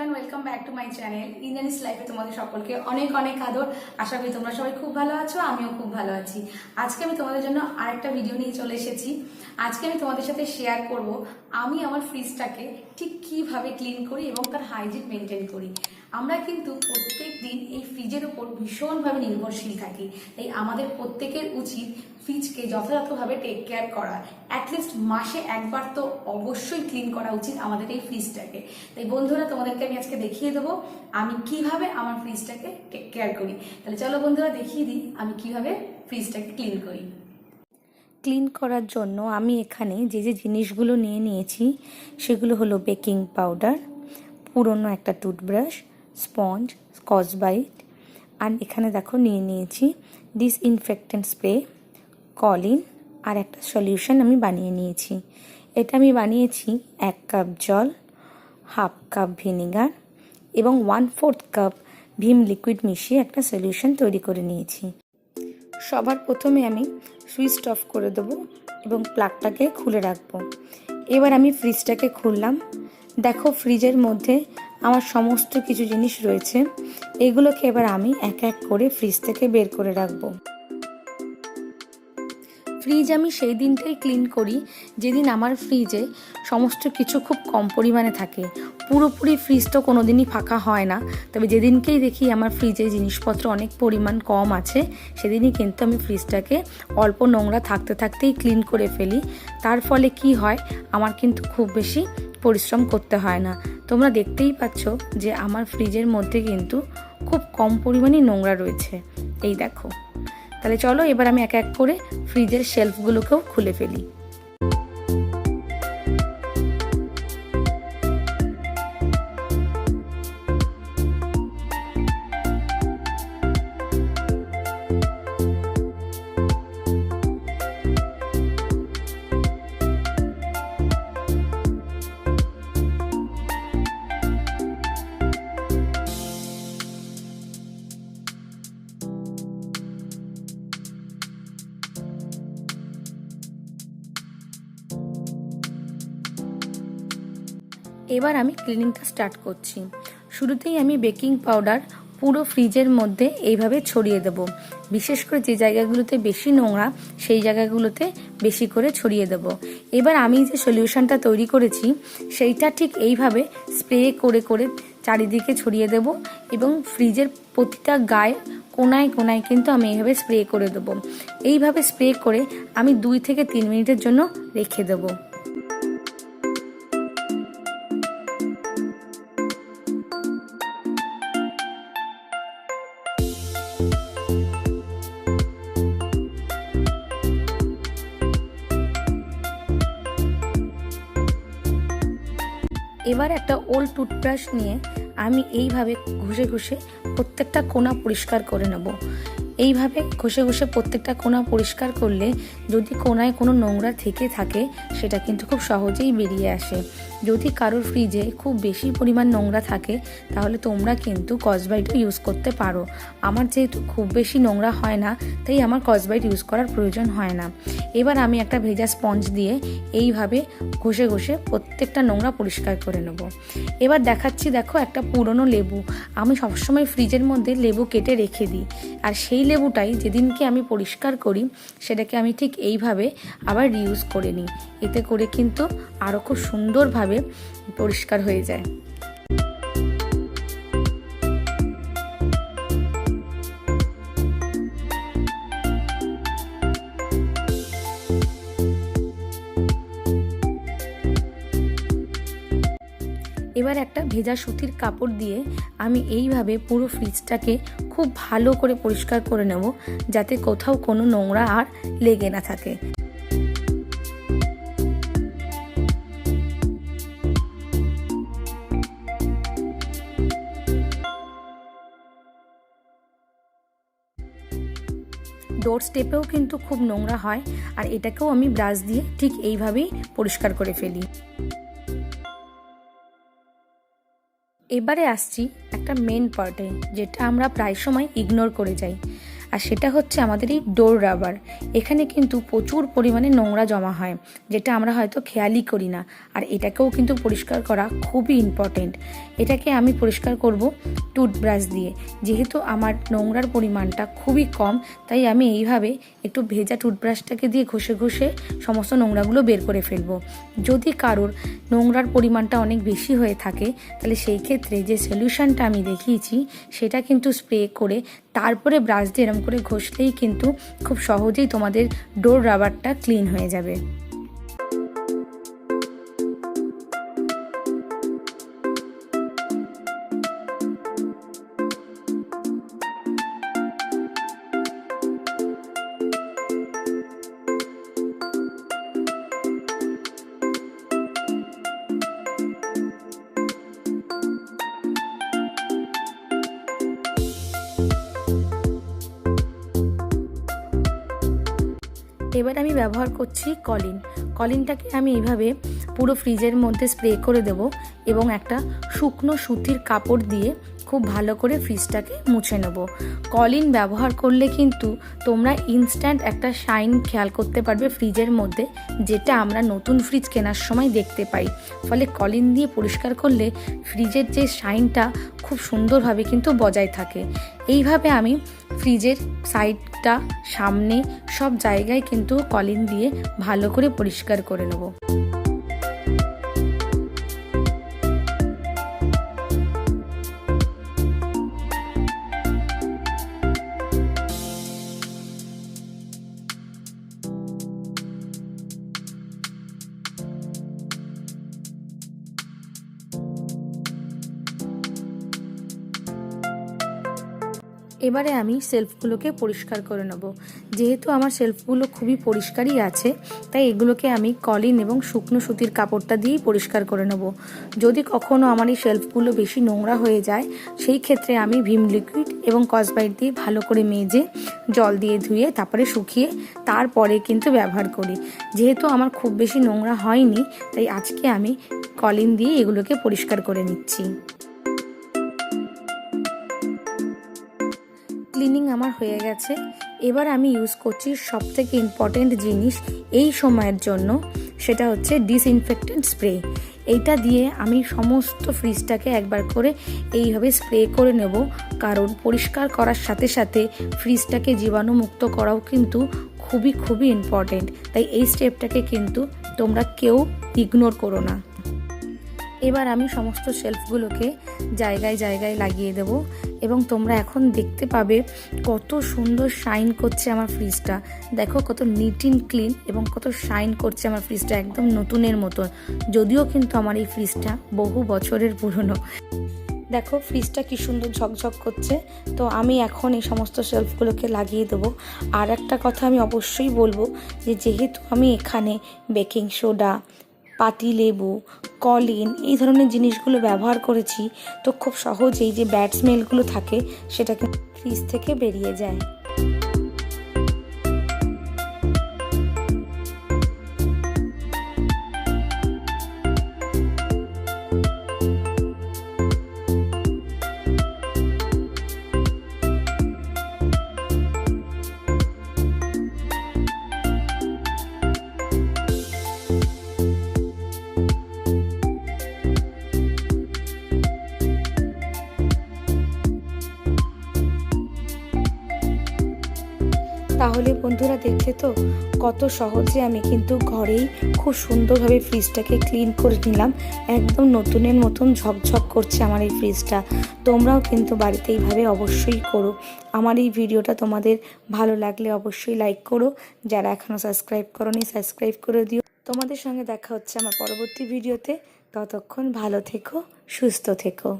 Everyone, welcome back to my channel Indrani's লাইফে। তোমাদের সকলকে অনেক অনেক আদর। আশা করি তোমরা সবাই খুব ভালো আছো, আমিও খুব ভালো আছি। আজকে আমি তোমাদের জন্য আরেকটা ভিডিও নিয়ে চলে এসেছি। আজকে আমি তোমাদের সাথে শেয়ার করব আমি আমার ফ্রিজটাকে ঠিক কিভাবে ক্লিন করি এবং তার হাইজিন মেনটেন করি। আমরা কিন্তু প্রত্যেক দিন এই ফ্রিজের উপর ভীষণভাবে নির্ভরশীল থাকি, তাই আমাদের প্রত্যেকের উচিত ফ্রিজকে যথাযথভাবে টেক কেয়ার করা। অ্যাটলিস্ট মাসে একবার তো অবশ্যই ক্লিন করা উচিত আমাদের এই ফ্রিজটাকে। তাই বন্ধুরা, তোমাদেরকে আমি আজকে দেখিয়ে দেবো আমি কিভাবে আমার ফ্রিজটাকে টেক কেয়ার করি। তাহলে চলো বন্ধুরা, দেখিয়ে দিই আমি কিভাবে ফ্রিজটাকে ক্লিন করি। ক্লিন করার জন্য আমি এখানে যে যে জিনিসগুলো নিয়ে নিয়েছি সেগুলো হলো বেকিং পাউডার, পুরনো একটা টুথব্রাশ, স্পঞ্জ, স্কচ ব্রাইট, আর এখানে দেখো নিয়ে নিয়েছি ডিসইনফেক্টেন্ট স্প্রে, কলিন, আর একটা সলিউশন আমি বানিয়ে নিয়েছি। এটা আমি বানিয়েছি 1 কাপ জল, 1/2 কাপ ভিনেগার এবং 1/4 কাপ ভিম লিকুইড মিশিয়ে একটা সলিউশন তৈরি করে নিয়েছি। সবার প্রথমে আমি সুইচ অফ করে দেবো এবং প্লাগটাকে খুলে রাখবো। এবার আমি ফ্রিজটাকে খুললাম। দেখো, ফ্রিজের মধ্যে আমার সমস্ত কিছু জিনিস রয়েছে। এগুলোকে এবার আমি এক এক করে ফ্রিজ থেকে বের করে রাখবো। ফ্রিজ আমি সেই দিনটাই ক্লিন করি যেদিন আমার ফ্রিজে সমস্ত কিছু খুব কম পরিমাণে থাকে। পুরোপুরি ফ্রিজ তো কোনো দিনই ফাঁকা হয় না, তবে যেদিনকেই দেখি আমার ফ্রিজে জিনিসপত্র অনেক পরিমাণ কম আছে সেদিনই কিন্তু আমি ফ্রিজটাকে অল্প নোংরা থাকতে থাকতেই ক্লিন করে ফেলি। তার ফলে কি হয়, আমার কিন্তু খুব বেশি পরিশ্রম করতে হয় না। তোমরা দেখতেই পাচ্ছ যে আমার ফ্রিজের মধ্যে কিন্তু খুব কম পরিমাণে নোংরা রয়েছে। এই দেখো। তাহলে চলো এবার আমি এক এক করে ফ্রিজের শেলফগুলোকেও খুলে ফেলি। এবার আমি ক্লিনিংটা স্টার্ট করছি। শুরুতেই আমি বেকিং পাউডার পুরো ফ্রিজের মধ্যে এইভাবে ছড়িয়ে দেব। বিশেষ করে যে জায়গাগুলোতে বেশি নোংরা সেই জায়গাগুলোতে বেশি করে ছড়িয়ে দেব। এবার আমি যে সলিউশনটা তৈরি করেছি সেইটা ঠিক এইভাবে স্প্রে করে করে চারিদিকে ছড়িয়ে দেব এবং ফ্রিজের প্রতিটা গায়ে কোনায় কোনায় কিন্তু আমি এইভাবে স্প্রে করে দেব। এইভাবে স্প্রে করে আমি 2 থেকে 3 মিনিটের জন্য রেখে দেবো। এবার একটা ওল্ড টুথব্রাশ নিয়ে আমি এইভাবে ঘষে ঘষে প্রত্যেকটা কোণা পরিষ্কার করে নেব। এইভাবে ঘষে ঘষে প্রত্যেকটা কোণা পরিষ্কার করলে যদি কোণায় কোনো নোংরা থেকে থাকে সেটা কিন্তু খুব সহজেই বেরিয়ে আসে। যদি কারোর ফ্রিজে খুব বেশি পরিমাণ নোংরা থাকে তাহলে তোমরা কিন্তু স্কচব্রাইটও ইউজ করতে পারো। আমার যেহেতু খুব বেশি নোংরা হয় না তাই আমার স্কচব্রাইট ইউজ করার প্রয়োজন হয় না। এবার আমি একটা ভেজা স্পঞ্জ দিয়ে এইভাবে ঘষে ঘষে প্রত্যেকটা নোংরা পরিষ্কার করে নেব। এবার দেখাচ্ছি, দেখো একটা পুরনো লেবু। আমি সবসময় ফ্রিজের মধ্যে লেবু কেটে রেখে দিই, আর সেই লেবুটাই যেদিনকে আমি পরিষ্কার করি সেটাকে আমি ঠিক এইভাবে আবার রিউজ করে নিই। এতে করে কিন্তু আরও খুব সুন্দরভাবে পরিষ্কার হয়ে যায়। এবার একটা ভেজা সুতির কাপড় দিয়ে আমি এইভাবে পুরো ফ্রিজটাকে খুব ভালো করে পরিষ্কার করে নেব, যাতে কোথাও কোনো নোংরা আর লেগে না থাকে। ডোর স্টেপেও কিন্তু খুব নোংরা হয়, আর এটাকেও আমি ব্রাশ দিয়ে ঠিক এইভাবেই পরিষ্কার করে ফেলি। এবারে আসছি একটা মেন পার্টে, যেটা আমরা প্রায় সময় ইগনোর করে যাই, আর সেটা হচ্ছে আমাদের এই ডোর রাবার। এখানে কিন্তু প্রচুর পরিমাণে নোংরা জমা হয়, যেটা আমরা হয়তো খেয়ালই করি না। আর এটাকেও কিন্তু পরিষ্কার করা খুবই ইম্পর্টেন্ট। এটাকে আমি পরিষ্কার করব টুথব্রাশ দিয়ে। যেহেতু আমার নোংরার পরিমাণটা খুবই কম, তাই আমি এইভাবে একটু ভেজা টুথব্রাশটাকে দিয়ে ঘষে ঘষে সমস্ত নোংরাগুলো বের করে ফেলবো। যদি কারোর নোংরার পরিমাণটা অনেক বেশি হয়ে থাকে, তাহলে সেই ক্ষেত্রে যে সলিউশনটা আমি দেখিয়েছি সেটা কিন্তু স্প্রে করে তারপরে ব্রাশ দিয়ে এরম করে ঘষলেই কিন্তু খুব সহজেই তোমাদের ডোর রাবারটা ক্লিন হয়ে যাবে। এবার আমি ব্যবহার করছি কলিনটাকে আমি এইভাবে পুরো ফ্রিজের মধ্যে স্প্রে করে দেব এবং একটা শুকনো সুতির কাপড় দিয়ে খুব ভালো করে ফ্রিজটাকে মুছে নেব। কলিন ব্যবহার করলে কিন্তু তোমরা ইনস্ট্যান্ট একটা শাইন খেয়াল করতে পারবে ফ্রিজের মধ্যে, যেটা আমরা নতুন ফ্রিজ কেনার সময় দেখতে পাই। ফলে কলিন দিয়ে পরিষ্কার করলে ফ্রিজের যে শাইনটা খুব সুন্দরভাবে কিন্তু বজায় থাকে। এইভাবে আমি ফ্রিজের সাইডটা, সামনে সব জায়গায় কিন্তু কলিন দিয়ে ভালো করে পরিষ্কার করে নেব। এবারে আমি শেলফগুলোকে পরিষ্কার করে নেব। যেহেতু আমার শেলফগুলো খুবই পরিষ্কারই আছে, তাই এগুলোকে আমি কলিন এবং শুকনো সুতির কাপড়টা দিয়েই পরিষ্কার করে নেব। যদি কখনো আমার এই শেলফগুলো বেশি নোংরা হয়ে যায়, সেই ক্ষেত্রে আমি ভিম লিকুইড এবং স্কচব্রাইট দিয়ে ভালো করে মেজে জল দিয়ে ধুয়ে তারপরে শুকিয়ে তারপরে কিন্তু ব্যবহার করি। যেহেতু আমার খুব বেশি নোংরা হয়নি, তাই আজকে আমি কলিন দিয়ে এগুলোকে পরিষ্কার করে নিচ্ছি। ক্লিনিং আমার হয়ে গেছে। এবার আমি ইউজ করছি সবথেকে ইম্পর্টেন্ট জিনিস এই সময়ের জন্য, সেটা হচ্ছে ডিসইনফেক্টেন্ট স্প্রে। এইটা দিয়ে আমি সমস্ত ফ্রিজটাকে একবার করে এইভাবে স্প্রে করে নেব, কারণ পরিষ্কার করার সাথে সাথে ফ্রিজটাকে জীবাণুমুক্ত করাও কিন্তু খুবই খুবই ইম্পর্টেন্ট। তাই এই স্টেপটাকে কিন্তু তোমরা কেউ ইগনোর করো না। এবার আমি সমস্ত শেলফগুলোকে জায়গায় জায়গায় লাগিয়ে দেব এবং তোমরা এখন দেখতে পাবে কত সুন্দর শাইন করছে আমার ফ্রিজটা। দেখো কত নিট অ্যান্ড ক্লিন এবং কত শাইন করছে আমার ফ্রিজটা, একদম নতুনের মতন। যদিও কিন্তু আমার এই ফ্রিজটা বহু বছরের পুরনো। দেখো ফ্রিজটা কি সুন্দর ঝকঝক করছে। তো আমি এখন এই সমস্ত শেলফগুলোকে লাগিয়ে দেবো। আর একটা কথা আমি অবশ্যই বলবো, যে যেহেতু আমি এখানে বেকিং সোডা, পাতি লেবু, কলিন এই ধরনের জিনিসগুলো ব্যবহার করেছি, তো খুব সহজেই যে ব্যাড স্মেলগুলো থাকে সেটাকে ফ্রিজ থেকে বেরিয়ে যায়। তাহলে বন্ধুরা দেখলে তো কত সহজে আমি কিন্তু ঘরেই খুব সুন্দরভাবে ফ্রিজটাকে ক্লিন করে নিলাম। একদম নতুনের মতন ঝকঝক করছে আমার এই ফ্রিজটা। তোমরাও কিন্তু বাড়িতে এইভাবে অবশ্যই করো। আমার এই ভিডিওটা তোমাদের ভালো লাগলে অবশ্যই লাইক করো। যারা এখনও সাবস্ক্রাইব করোনি সাবস্ক্রাইব করে দিও। তোমাদের সঙ্গে দেখা হচ্ছে আমার পরবর্তী ভিডিওতে। ততক্ষণ ভালো থেকো, সুস্থ থেকো।